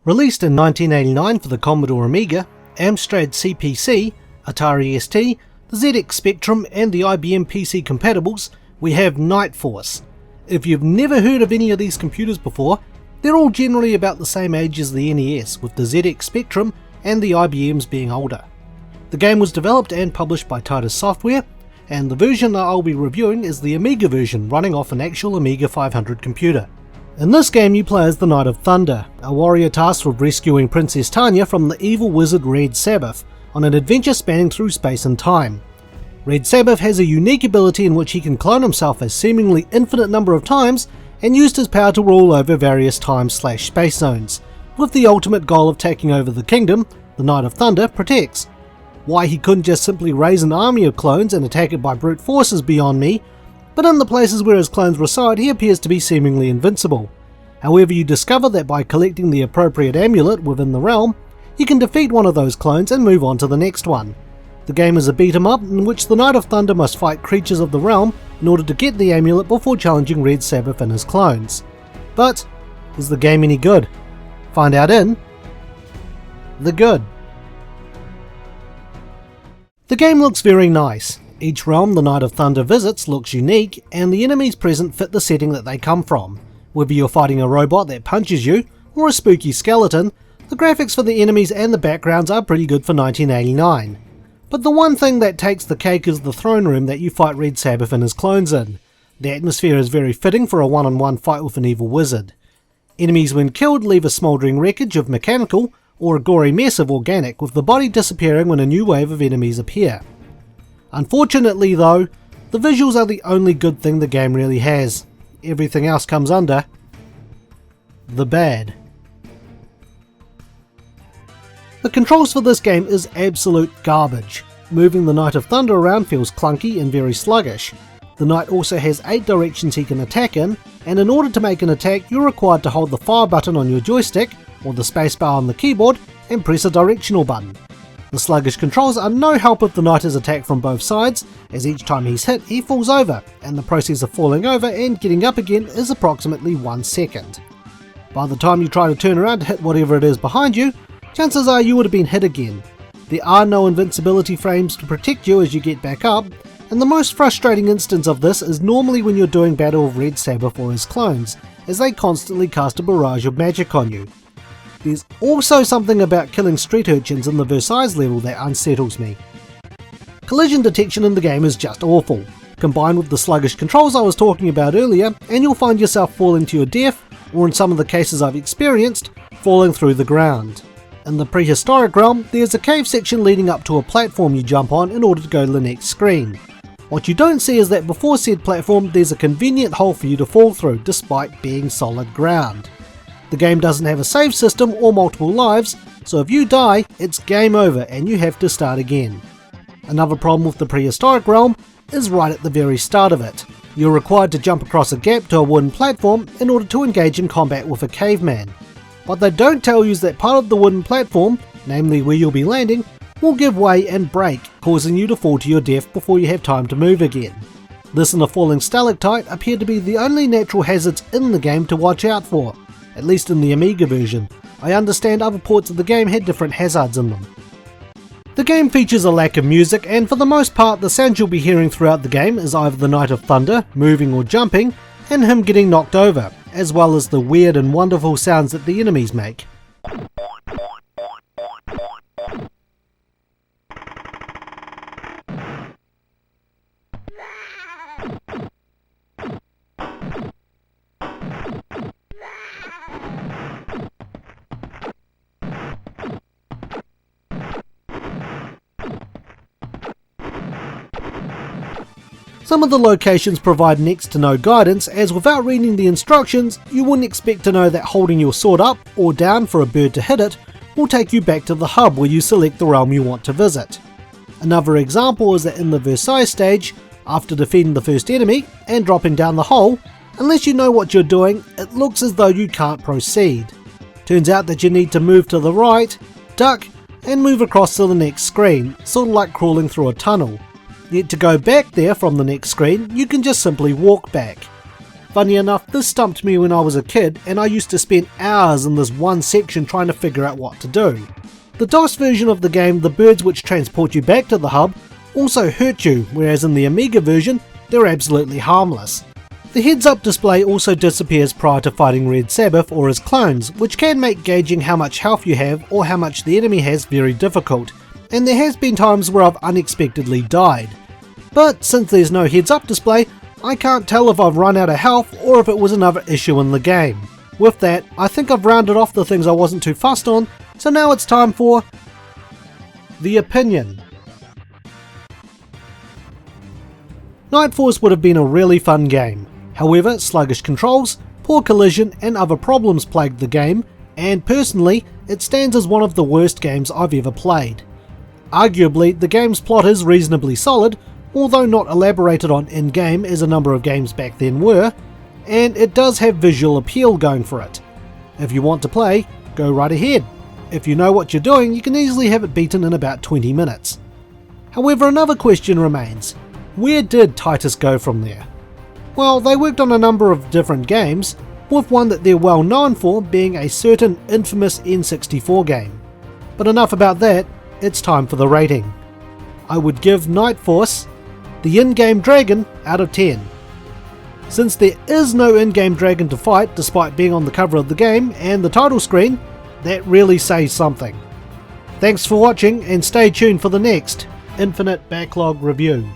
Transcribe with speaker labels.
Speaker 1: Released in 1989 for the Commodore Amiga, Amstrad CPC, Atari ST, the ZX Spectrum and the IBM PC compatibles, we have Night Force. If you've never heard of any of these computers before, they're all generally about the same age as the NES, with the ZX Spectrum and the IBMs being older. The game was developed and published by Titus Software, and the version that I'll be reviewing is the Amiga version running off an actual Amiga 500 computer. In this game you play as the Knight of Thunder, a warrior tasked with rescuing Princess Tanya from the evil wizard Red Sabbath on an adventure spanning through space and time. Red Sabbath has a unique ability in which he can clone himself a seemingly infinite number of times and used his power to rule over various time/space zones, with the ultimate goal of taking over the kingdom the Knight of Thunder protects. Why he couldn't just simply raise an army of clones and attack it by brute force is beyond me, but in the places where his clones reside he appears to be seemingly invincible. However, you discover that by collecting the appropriate amulet within the realm, you can defeat one of those clones and move on to the next one. The game is a beat 'em up in which the Knight of Thunder must fight creatures of the realm in order to get the amulet before challenging Red Sabbath and his clones. But, is the game any good? Find out in The Good. The game looks very nice. Each realm the Knight of Thunder visits looks unique, and the enemies present fit the setting that they come from. Whether you're fighting a robot that punches you, or a spooky skeleton, the graphics for the enemies and the backgrounds are pretty good for 1989. But the one thing that takes the cake is the throne room that you fight Red Sabbath and his clones in. The atmosphere is very fitting for a one-on-one fight with an evil wizard. Enemies when killed leave a smouldering wreckage of mechanical, or a gory mess of organic, with the body disappearing when a new wave of enemies appear. Unfortunately though, the visuals are the only good thing the game really has. Everything else comes under the bad. The controls for this game is absolute garbage. Moving the Knight of Thunder around feels clunky and very sluggish. The Knight also has 8 directions he can attack in, and in order to make an attack you're required to hold the fire button on your joystick, or the spacebar on the keyboard, and press a directional button. The sluggish controls are no help if the Knight is attacked from both sides, as each time he's hit he falls over, and the process of falling over and getting up again is approximately 1 second. By the time you try to turn around to hit whatever it is behind you, chances are you would have been hit again. There are no invincibility frames to protect you as you get back up, and the most frustrating instance of this is normally when you're doing battle with Red Sabbath or his clones, as they constantly cast a barrage of magic on you. There's also something about killing street urchins in the Versailles level that unsettles me. Collision detection in the game is just awful. Combined with the sluggish controls I was talking about earlier, and you'll find yourself falling to your death, or in some of the cases I've experienced, falling through the ground. In the prehistoric realm, there's a cave section leading up to a platform you jump on in order to go to the next screen. What you don't see is that before said platform there's a convenient hole for you to fall through despite being solid ground. The game doesn't have a save system or multiple lives, so if you die, it's game over and you have to start again. Another problem with the prehistoric realm is right at the very start of it. You're required to jump across a gap to a wooden platform in order to engage in combat with a caveman. What they don't tell you is that part of the wooden platform, namely where you'll be landing, will give way and break, causing you to fall to your death before you have time to move again. This and a falling stalactite appear to be the only natural hazards in the game to watch out for. At least in the Amiga version. I understand other ports of the game had different hazards in them. The game features a lack of music, and for the most part the sound you'll be hearing throughout the game is either the Knight of Thunder moving or jumping, and him getting knocked over, as well as the weird and wonderful sounds that the enemies make. Some of the locations provide next to no guidance, as without reading the instructions you wouldn't expect to know that holding your sword up or down for a bird to hit it will take you back to the hub where you select the realm you want to visit. Another example is that in the Versailles stage, after defeating the first enemy and dropping down the hole, unless you know what you're doing, it looks as though you can't proceed. Turns out that you need to move to the right, duck, and move across to the next screen, sort of like crawling through a tunnel. Yet to go back there from the next screen, you can just simply walk back. Funny enough, this stumped me when I was a kid, and I used to spend hours in this one section trying to figure out what to do. The DOS version of the game, the birds which transport you back to the hub, also hurt you, whereas in the Amiga version, they're absolutely harmless. The heads-up display also disappears prior to fighting Red Sabbath or his clones, which can make gauging how much health you have or how much the enemy has very difficult, and there has been times where I've unexpectedly died. But since there's no heads-up display, I can't tell if I've run out of health or if it was another issue in the game. With that, I think I've rounded off the things I wasn't too fussed on, so now it's time for the opinion. Night Force would have been a really fun game. However, sluggish controls, poor collision and other problems plagued the game, and personally, it stands as one of the worst games I've ever played. Arguably, the game's plot is reasonably solid, although not elaborated on in-game as a number of games back then were, and it does have visual appeal going for it. If you want to play, go right ahead. If you know what you're doing, you can easily have it beaten in about 20 minutes. However, another question remains. Where did Titus go from there? Well, they worked on a number of different games, with one that they're well known for being a certain infamous N64 game. But enough about that, it's time for the rating. I would give Night Force the in-game dragon out of 10. Since there is no in-game dragon to fight despite being on the cover of the game and the title screen, that really says something. Thanks for watching and stay tuned for the next Infinite Backlog review.